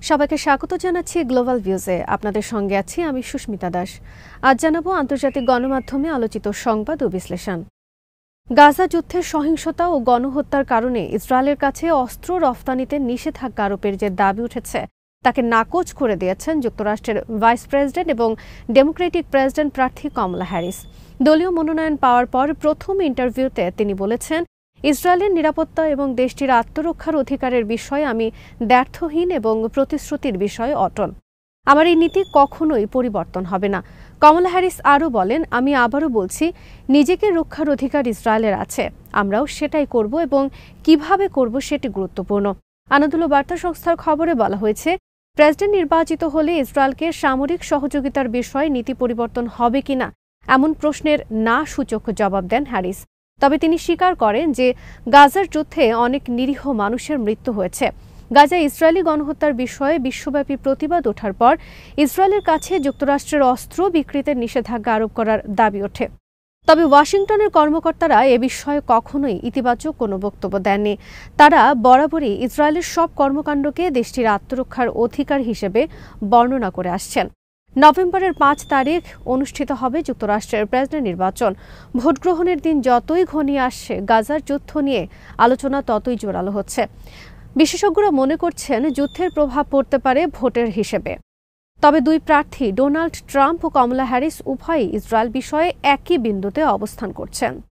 সবাইকে স্বাগত জানাচ্ছি গ্লোবাল ভিউজে। আপনাদের সঙ্গে আছি আমি সুস্মিতা দাস। আজ জানাবো আন্তর্জাতিক গণমাধ্যমে আলোচিত সংবাদ ও বিশ্লেষণ। গাজা যুদ্ধের সহিংসতা ও গণহত্যার কারণে ইসরায়েলের কাছে অস্ত্র রফতানিতে নিষেধাজ্ঞা আরোপের যে দাবি উঠেছে তাকে নাকচ করে দিয়েছেন যুক্তরাষ্ট্রের ভাইস প্রেসিডেন্ট এবং ডেমোক্রেটিক প্রেসিডেন্ট প্রার্থী কমলা হ্যারিস। দলীয় মনোনয়ন পাওয়ার পর প্রথম ইন্টারভিউতে তিনি বলেছেন, ইসরায়েলের নিরাপত্তা এবং দেশটির আত্মরক্ষার অধিকারের বিষয়ে আমি দ্ব্যর্থহীন এবং প্রতিশ্রুতির বিষয়ে অটল। আমার এই নীতি কখনোই পরিবর্তন হবে না। কমলা হ্যারিস আরও বলেন, আমি আবারও বলছি, নিজেকে রক্ষার অধিকার ইসরায়েলের আছে, আমরাও সেটাই করব এবং কিভাবে করব সেটি গুরুত্বপূর্ণ। আনাদুলো বার্তা সংস্থার খবরে বলা হয়েছে, প্রেসিডেন্ট নির্বাচিত হলে ইসরায়েলকে সামরিক সহযোগিতার বিষয়ে নীতি পরিবর্তন হবে কিনা এমন প্রশ্নের না সূচক জবাব দেন হ্যারিস। তবে তিনি স্বীকার করেন যে গাজার যুদ্ধে অনেক নিরীহ মানুষের মৃত্যু হয়েছে। গাজায় ইসরায়েলি গণহত্যার বিষয়ে বিশ্বব্যাপী প্রতিবাদ ওঠার পর ইসরায়েলের কাছে যুক্তরাষ্ট্রের অস্ত্র বিক্রিতে নিষেধাজ্ঞা আরোপ করার দাবি ওঠে। তবে ওয়াশিংটনের কর্মকর্তারা এ বিষয়ে কখনোই ইতিবাচক কোনো বক্তব্য দেননি। তারা বরাবরই ইসরায়েলের সব কর্মকাণ্ডকে দেশটির আত্মরক্ষার অধিকার হিসেবে বর্ণনা করে আসছেন। নভেম্বরের ৫ তারিখ অনুষ্ঠিত হবে যুক্তরাষ্ট্রের প্রেসিডেন্ট নির্বাচন। ভোট গ্রহণের দিন যতই ঘনিয়ে আসছে, গাজার যুদ্ধ নিয়ে আলোচনা ততই জোরালো হচ্ছে। বিশেষজ্ঞরা মনে করছেন যুদ্ধের প্রভাব পড়তে পারে ভোটের হিসেবে। তবে দুই প্রার্থী ডোনাল্ড ট্রাম্প ও কমলা হ্যারিস উভয়ই ইসরায়েল বিষয়ে একই বিন্দুতে অবস্থান করছেন।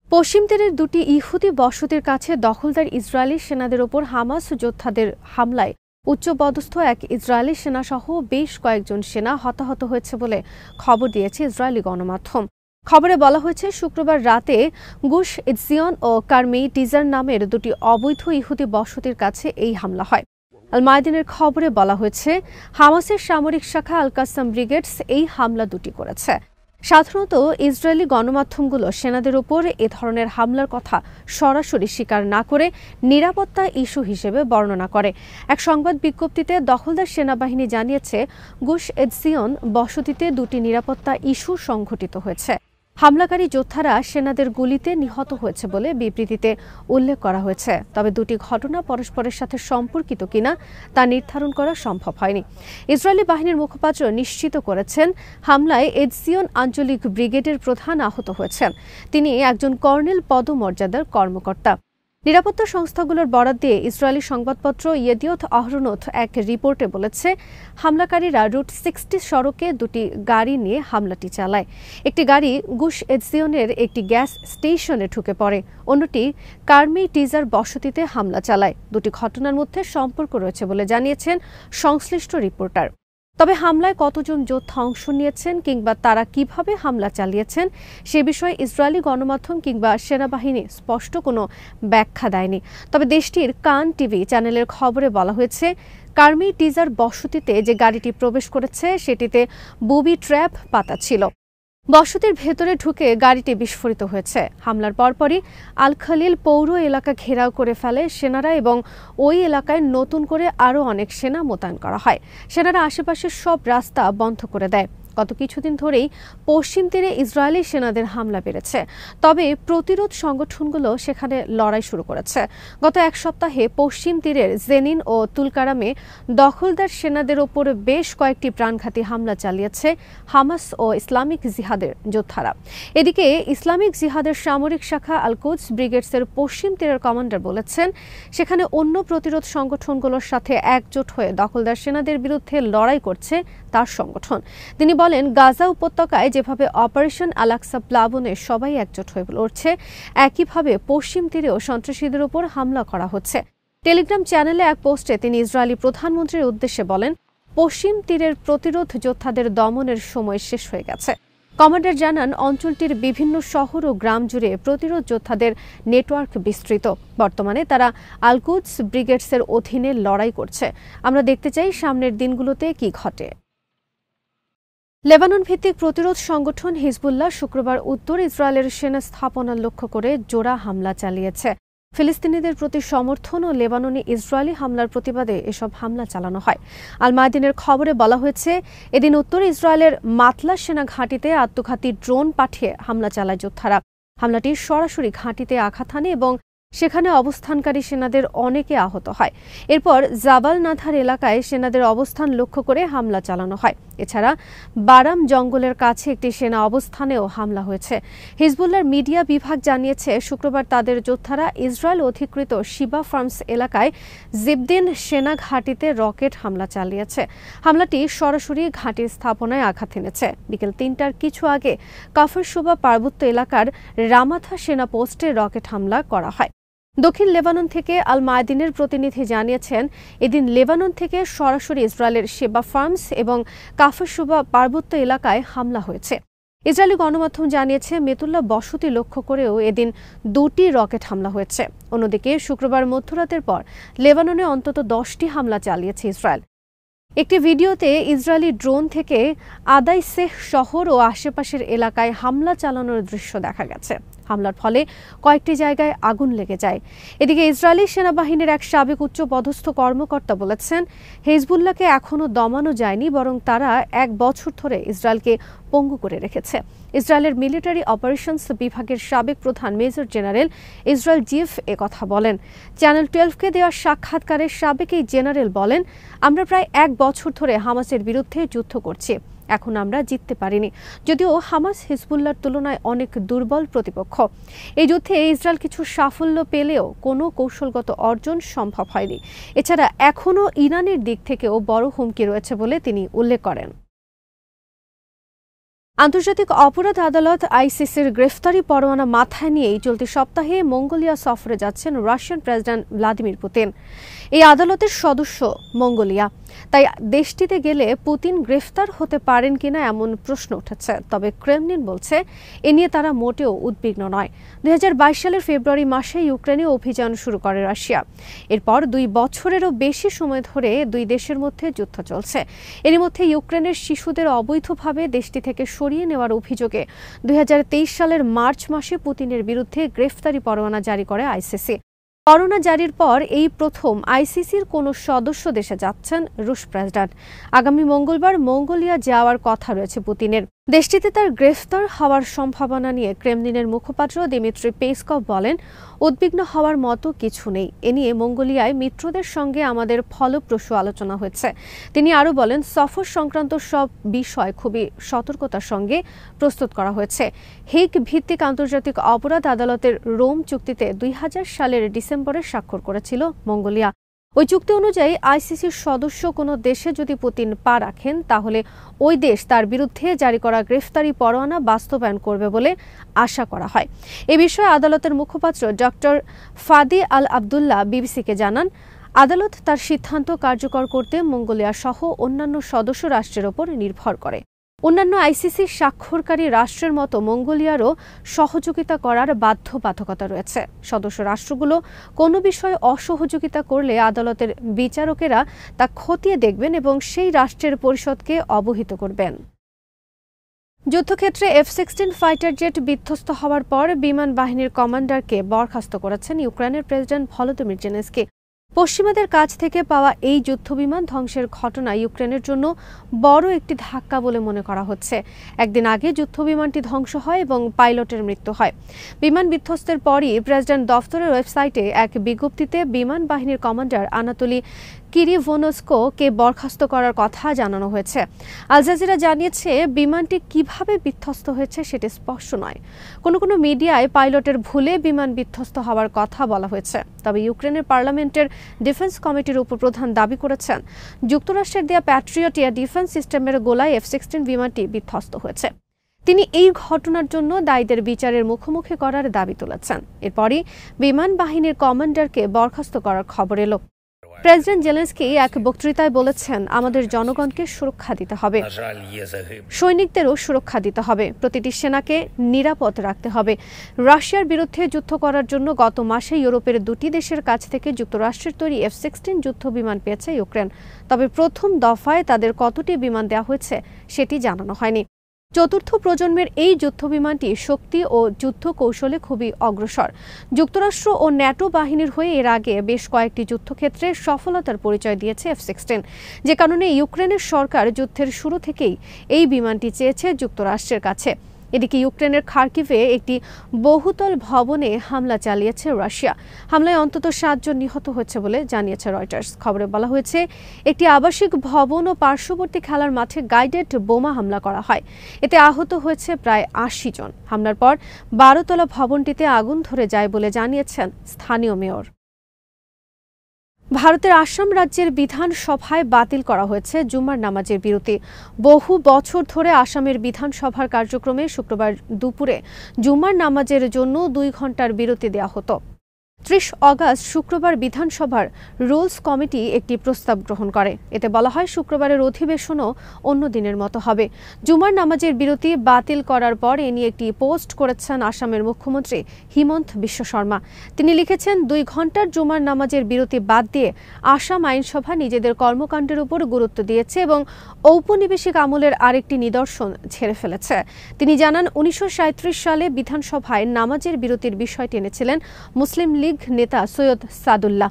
পশ্চিম তীরের দুটি ইহুদি বসতির কাছে দখলদার ইসরায়েলি সেনাদের ওপর হামাস যোদ্ধাদের হামলায় উচ্চপদস্থ এক ইসরায়েলি সেনাসহ বেশ কয়েকজন সেনা হতাহত হয়েছে বলে খবর দিয়েছে ইসরায়েলি গণমাধ্যম। খবরে বলা হয়েছে, শুক্রবার রাতে গুশ ইৎজিয়ন ও কার্মি টিজার নামের দুটি অবৈধ ইহুদি বসতির কাছে এই হামলা হয়। আল মায়াদিনের খবরে বলা হয়েছে, হামাসের সামরিক শাখা আল কাসাম ব্রিগেডস এই হামলা দুটি করেছে। সাধারণত ইসরায়েলি গণমাধ্যমগুলো সেনাদের ওপর এ ধরনের হামলার কথা সরাসরি স্বীকার না করে নিরাপত্তা ইস্যু হিসেবে বর্ণনা করে। এক সংবাদ বিজ্ঞপ্তিতে দখলদার সেনাবাহিনী জানিয়েছে, গুশ ইৎজিয়ন বসতিতে দুটি নিরাপত্তা ইস্যু সংঘটিত হয়েছে। হামলাকারী যোদ্ধারা সেনাদের গুলিতে নিহত হয়েছে বলে বিবৃতিতে উল্লেখ করা হয়েছে। তবে দুটি ঘটনা পরস্পরের সাথে সম্পর্কিত কিনা তা নির্ধারণ করা সম্ভব হয়নি। ইসরায়েলি বাহিনীর মুখপাত্র নিশ্চিত করেছেন, হামলায় ইৎজিয়ন আঞ্চলিক ব্রিগেডের প্রধান আহত হয়েছেন। তিনি একজন কর্নেল পদমর্যাদার কর্মকর্তা। নিরাপত্তা সংস্থাগুলোর বরাত দিয়ে ইসরায়েলি সংবাদপত্র ইয়েদিওথ আহরোনোথ এক রিপোর্টে বলেছে, হামলাকারীরা রুট 60 সড়কে দুটি গাড়ি নিয়ে হামলাটি চালায়। একটি গাড়ি গুশ ইৎজিয়নের একটি গ্যাস স্টেশনে ঢুকে পড়ে, অন্যটি কার্মি টিজার বসতিতে হামলা চালায়। দুটি ঘটনার মধ্যে সম্পর্ক রয়েছে বলে জানিয়েছেন সংশ্লিষ্ট রিপোর্টার। তবে হামলায় কতজন যোদ্ধা অংশ নিয়েছেন কিংবা তারা কিভাবে হামলা চালিয়েছেন সে বিষয়ে ইসরায়েলি গণমাধ্যম কিংবা সেনাবাহিনী স্পষ্ট কোনো ব্যাখ্যা দেয়নি। তবে দেশটির কান টিভি চ্যানেলের খবরে বলা হয়েছে, কার্মি টিজার বসতিতে যে গাড়িটি প্রবেশ করেছে সেটিতে বুবি ট্র্যাপ পাতা ছিল। বসতির ভেতরে ঢুকে গাড়িটি বিস্ফোরিত হয়েছে। হামলার পরপরই আল খলিল পৌর এলাকা ঘেরাও করে ফেলে সেনারা এবং ওই এলাকায় নতুন করে আরও অনেক সেনা মোতায়েন করা হয়। সেনারা আশেপাশের সব রাস্তা বন্ধ করে দেয়। গত কিছুদিন ধরেই পশ্চিম তীরে ইসরায়েলি সেনাদের হামলা বেড়েছে। তবে প্রতিরোধ সংগঠনগুলো সেখানে লড়াই শুরু করেছে। গত এক সপ্তাহে পশ্চিম তীরের জেনিন ও তুলকারামে দখলদার সেনাদের ওপর বেশ কয়েকটি প্রাণঘাতী হামলা চালিয়েছে হামাস ও ইসলামিক জিহাদের যোদ্ধারা। এদিকে ইসলামিক জিহাদের সামরিক শাখা আল কুদস ব্রিগেডসের পশ্চিম তীরের কমান্ডার বলেছেন, সেখানে অন্য প্রতিরোধ সংগঠনগুলোর সাথে একজোট হয়ে দখলদার সেনাদের বিরুদ্ধে লড়াই করছে তার সংগঠন। তিনি বলেন, গাজা উপত্যকায় যেভাবে অপারেশন আল-আকসা প্লাবনে সবাই একজোট হয়ে লড়ছে, একইভাবে পশ্চিম তীরেও সন্ত্রাসীদের উপর হামলা করা হচ্ছে। টেলিগ্রাম চ্যানেলে এক পোস্টে তিনি ইসরায়েলি প্রধানমন্ত্রীর উদ্দেশ্যে বলেন, পশ্চিম তীরের প্রতিরোধ যোদ্ধাদের দমনের সময় শেষ হয়ে গেছে। কমান্ডার জানান, অঞ্চলটির বিভিন্ন শহর ও গ্রাম জুড়ে প্রতিরোধ যোদ্ধাদের নেটওয়ার্ক বিস্তৃত। বর্তমানে তারা আল কুদস ব্রিগেডসের অধীনে লড়াই করছে। আমরা দেখতে চাই সামনের দিনগুলোতে কি ঘটে। লেবানন ভিত্তিক প্রতিরোধ সংগঠন হিজবুল্লাহ শুক্রবার উত্তর ইসরায়েলের সেনা স্থাপনা লক্ষ্য করে জোড়া হামলা চালিয়েছে। ফিলিস্তিনিদের প্রতি সমর্থন ও লেবাননে ইসরায়েলি হামলার প্রতিবাদে এসব হামলা চালানো হয়। আল মায়াদিনের খবরে বলা হয়েছে, এদিন উত্তর ইসরায়েলের মাতলা সেনা ঘাঁটিতে আত্মঘাতী ড্রোন পাঠিয়ে হামলা চালায় যোদ্ধারা। হামলাটি সরাসরি ঘাঁটিতে আঘাত হানে এবং সেখানে অবস্থানকারী সেনাদের অনেকে আহত হয়। এরপর জাবাল নাথার এলাকায় সেনাদের অবস্থান লক্ষ্য করে হামলা চালানো হয়। এছাড়া বারাম জঙ্গলের কাছে একটি সেনা অবস্থানেও হামলা হয়েছে। হিজবুল্লাহর মিডিয়া বিভাগ জানিয়েছে, শুক্রবার তাদের যোদ্ধারা ইসরায়েল অধিকৃত শিবা ফার্মস এলাকায় জিবদিন সেনা ঘাঁটিতে রকেট হামলা চালিয়েছে। হামলাটি সরাসরি ঘাঁটির স্থাপনায় আঘাত এনেছে। বিকেল ৩টার কিছু আগে কাফর শুবা পার্বত্য এলাকার রামাথা সেনা পোস্টে রকেট হামলা করা হয়। দক্ষিণ লেবানন থেকে আল মায়াদিনের প্রতিনিধি জানিয়েছেন, এদিন লেবানন থেকে সরাসরি ইসরায়েলের শেবা ফার্মস এবং কাফর শুবা পার্বত্য এলাকায় হামলা হয়েছে। ইসরায়েলি গণমাধ্যম জানিয়েছে, মেতুল্লা বসতি লক্ষ্য করেও এদিন 2টি রকেট হামলা হয়েছে। অন্যদিকে শুক্রবার মধ্যরাতের পর লেবাননে অন্তত 10টি হামলা চালিয়েছে ইসরায়েল। একটি ভিডিওতে ইসরায়েলি ড্রোন থেকে আদাইসেহ শহর ও আশেপাশের এলাকায় হামলা চালানোর দৃশ্য দেখা গেছে। হামলার ফলে কয়েকটি জায়গায় আগুন লেগে যায়। এদিকে ইসরায়েলি সেনাবাহিনীর এক সাবেক উচ্চপদস্থ কর্মকর্তা বলেছেন, হিজবুল্লাহকে এখনও দমানো যায়নি, বরং তারা 1 বছর ধরে ইসরায়েলকে পঙ্গু করে রেখেছে। ইসরায়েলের মিলিটারি অপারেশনস বিভাগের সাবেক প্রধান মেজর জেনারেল ইসরায়েল জিফ কথা বলেন। চ্যানেল 12কে দেওয়া সাক্ষাৎকারে সাবেক এই জেনারেল বলেন, আমরা প্রায় 1 বছর ধরে হামাসের বিরুদ্ধে যুদ্ধ করছি। এখন আমরা জিততে পারিনি, যদিও হামাস হিজবুল্লাহর তুলনায় অনেক দুর্বল প্রতিপক্ষ। এই যুদ্ধে ইসরায়েল কিছু সাফল্য পেলেও কোনো কৌশলগত অর্জন সম্ভব হয়নি। এছাড়া এখনও ইরানের দিক থেকেও বড় হুমকি রয়েছে বলে তিনি উল্লেখ করেন। আন্তর্জাতিক অপরাধ আদালত আইসিসির গ্রেফতারি পরোয়ানা মাথায় নিয়েই চলতি সপ্তাহে মঙ্গোলিয়া সফরে যাচ্ছেন রাশিয়ান প্রেসিডেন্ট ভ্লাদিমির পুতিন। এই আদালতের সদস্য মঙ্গোলিয়া, তাই দেশটিতে গেলে পুতিন গ্রেফতার হতে পারেন কিনা এমন প্রশ্ন উঠেছে। তবে ক্রেমলিন বলছে, এ নিয়ে তারা মোটেও উদ্বিগ্ন নয়। 2022 সালের ফেব্রুয়ারি মাসে ইউক্রেনে অভিযান শুরু করে রাশিয়া। এরপর 2 বছরেরও বেশি সময় ধরে দুই দেশের মধ্যে যুদ্ধ চলছে। এর মধ্যে ইউক্রেনের শিশুদের অবৈধভাবে দেশটি থেকে সরিয়ে নেওয়ার অভিযোগে 2023 সালের মার্চ মাসে পুতিনের বিরুদ্ধে গ্রেফতারি পরোয়ানা জারি করে আইসিসি। পরোয়ানা জারির পর এই প্রথম আইসিসির কোনো সদস্য দেশে যাচ্ছেন রুশ প্রেসিডেন্ট। আগামী মঙ্গলবার মঙ্গোলিয়া যাওয়ার কথা রয়েছে পুতিনের। দেশটিতে তার গ্রেফতার হওয়ার সম্ভাবনা নিয়ে ক্রেমলিনের মুখপাত্র দিমিত্রি পেসকভ বলেন, উদ্বিগ্ন হওয়ার মতো কিছু নেই। এ নিয়ে মঙ্গোলিয়ায় মিত্রদের সঙ্গে আমাদের ফলপ্রসূ আলোচনা হয়েছে। তিনি আরও বলেন, সফর সংক্রান্ত সব বিষয় খুবই সতর্কতার সঙ্গে প্রস্তুত করা হয়েছে। হেগ ভিত্তিক আন্তর্জাতিক অপরাধ আদালতের রোম চুক্তিতে 2000 সালের ডিসেম্বরে স্বাক্ষর করেছিল মঙ্গোলিয়া। ওই চুক্তি অনুযায়ী আইসিসির সদস্য কোনো দেশে যদি পুতিন পা রাখেন, তাহলে ওই দেশ তার বিরুদ্ধে জারি করা গ্রেফতারি পরোয়ানা বাস্তবায়ন করবে বলে আশা করা হয়। এ বিষয়ে আদালতের মুখপাত্র ডক্টর ফাদি আল আবদুল্লাহ বিবিসিকে জানান, আদালত তার সিদ্ধান্ত কার্যকর করতে মঙ্গোলিয়া সহ অন্যান্য সদস্য রাষ্ট্রের ওপর নির্ভর করে। অন্যান্য আইসিসি স্বাক্ষরকারী রাষ্ট্রের মতো মঙ্গোলিয়ারও সহযোগিতা করার বাধ্যবাধকতা রয়েছে। সদস্য রাষ্ট্রগুলো কোনো বিষয়ে অসহযোগিতা করলে আদালতের বিচারকেরা তা খতিয়ে দেখবেন এবং সেই রাষ্ট্রের পরিষদকে অবহিত করবেন। যুদ্ধক্ষেত্রে F-16 ফাইটার জেট বিধ্বস্ত হওয়ার পর বিমান বাহিনীর কমান্ডারকে বরখাস্ত করেছেন ইউক্রেনের প্রেসিডেন্ট ভলোদিমির জেলেনস্কি। পশ্চিমাদের কাছ থেকে পাওয়া এই যুদ্ধবিমান ধ্বংসের ঘটনা ইউক্রেনের জন্য বড় একটি ধাক্কা বলে মনে করা হচ্ছে। একদিন আগে যুদ্ধবিমানটি ধ্বংস হয় এবং পাইলটের মৃত্যু হয়। বিমান বিধ্বস্তের পরই প্রেসিডেন্ট দফতরের ওয়েবসাইটে এক বিজ্ঞপ্তিতে বিমান বাহিনীর কমান্ডার আনাতোলি কিরিভোনস্কোকে বরখাস্ত করার কথা জানানো হয়েছে। আল জাজিরা জানিয়েছে, বিমানটি কিভাবে বিধ্বস্ত হয়েছে সেটি স্পষ্ট নয়। কোনো মিডিয়ায় পাইলটের ভুলে বিমান বিধ্বস্ত হওয়ার কথা বলা হয়েছে। তবে ইউক্রেনের পার্লামেন্টের ডিফেন্স কমিটির উপপ্রধান দাবি করেছেন, যুক্তরাষ্ট্রের দেয়া প্যাট্রিয়ট এয়ার ডিফেন্স সিস্টেমের গোলায় F-16 বিমানটি বিধ্বস্ত হয়েছে। তিনি এই ঘটনার জন্য দায়ীদের বিচারের মুখোমুখি করার দাবি তুলেছেন। এরপরই বিমান বাহিনীর কমান্ডারকে বরখাস্ত করার খবর এলো। প্রেসিডেন্ট জেলেনস্কি এক বক্তৃতায় বলেছেন, আমাদের জনগণকে সুরক্ষা দিতে হবে, সৈনিকদেরও সুরক্ষা দিতে হবে, প্রতিটি সেনাকে নিরাপদ রাখতে হবে। রাশিয়ার বিরুদ্ধে যুদ্ধ করার জন্য গত মাসে ইউরোপের 2টি দেশের কাছ থেকে যুক্তরাষ্ট্রের তৈরি F-16 যুদ্ধ বিমান পেয়েছে ইউক্রেন। তবে প্রথম দফায় তাদের কতটি বিমান দেওয়া হয়েছে সেটি জানানো হয়নি। চতুর্থ প্রজন্মের এই যুদ্ধবিমানটি শক্তি ও যুদ্ধ কৌশলে খুবই অগ্রসর। যুক্তরাষ্ট্র ও ন্যাটো বাহিনীর হয়ে এর আগে বেশ কয়েকটি যুদ্ধক্ষেত্রে সফলতার পরিচয় দিয়েছে F-16, যে কারণে ইউক্রেনের সরকার যুদ্ধের শুরু থেকেই এই বিমানটি চেয়েছে যুক্তরাষ্ট্রের কাছে। এদিকে ইউক্রেনের খার্কিভে একটি বহুতল ভবনে হামলা চালিয়েছে রাশিয়া। হামলায় অন্তত 7 জন নিহত হয়েছে বলে জানিয়েছে রয়টার্স। খবরে বলা হয়েছে একটি আবাসিক ভবন ও পার্শ্ববর্তী খেলার মাঠে গাইডেড বোমা হামলা করা হয়। এতে আহত হয়েছে প্রায় 80 জন। হামলার পর 12 তলা ভবনটিতে আগুন ধরে যায় বলে জানিয়েছেন স্থানীয় মেয়র। ভারতের আসাম রাজ্যের বিধানসভায় বাতিল করা হয়েছে জুমার নামাজের বিরতি। বহু বছর ধরে আসামের বিধানসভার কার্যক্রমে শুক্রবার দুপুরে জুমার নামাজের জন্য 2 ঘণ্টার বিরতি দেওয়া হতো। 30 অগাস্ট শুক্রবার বিধানসভার রুলস কমিটি একটি প্রস্তাব গ্রহণ করে। এতে বলা হয় শুক্রবারের অধিবেশনও অন্য দিনের মতো হবে। জুমার নামাজের বিরতি বাতিল করার পর এ নিয়ে একটি পোস্ট করেছেন আসামের মুখ্যমন্ত্রী হিমন্ত বিশ্ব শর্মা। তিনি লিখেছেন, 2 ঘণ্টার জুমার নামাজের বিরতি বাদ দিয়ে আসাম আইনসভা নিজেদের কর্মকাণ্ডের উপর গুরুত্ব দিয়েছে এবং ঔপনিবেশিক আমলের আরেকটি নিদর্শন ঝেড়ে ফেলেছে। তিনি জানান, 1937 সালে বিধানসভায় নামাজের বিরতির বিষয় টেনেছিলেন মুসলিম লীগ নেতা সৈয়দ সাদুল্লাহ।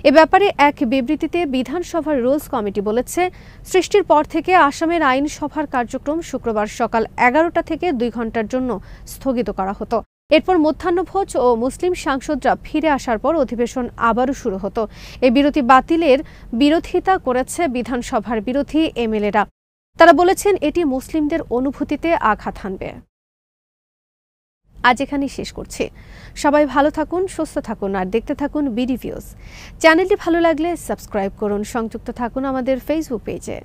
এ ব্যাপারে এক বিবৃতিতে বিধানসভার রুলস কমিটি বলেছে, সৃষ্টির পর থেকে আসামের আইনসভার কার্যক্রম শুক্রবার সকাল 11টা থেকে 2 ঘণ্টার জন্য স্থগিত করা হতো। এরপর মধ্যাহ্নভোজ ও মুসলিম সাংসদরা ফিরে আসার পর অধিবেশন আবারও শুরু হতো। এই বিরতি বাতিলের বিরোধিতা করেছে বিধানসভার বিরোধী এমএলএরা। তারা বলেছেন, এটি মুসলিমদের অনুভূতিতে আঘাত হানবে। আজ এখানেই শেষ করছি। সবাই ভালো থাকুন, সুস্থ থাকুন আর দেখতে থাকুন বিডি ভিউজ। চ্যানেলটি ভালো লাগলে সাবস্ক্রাইব করুন। সংযুক্ত থাকুন আমাদের ফেসবুক পেজে।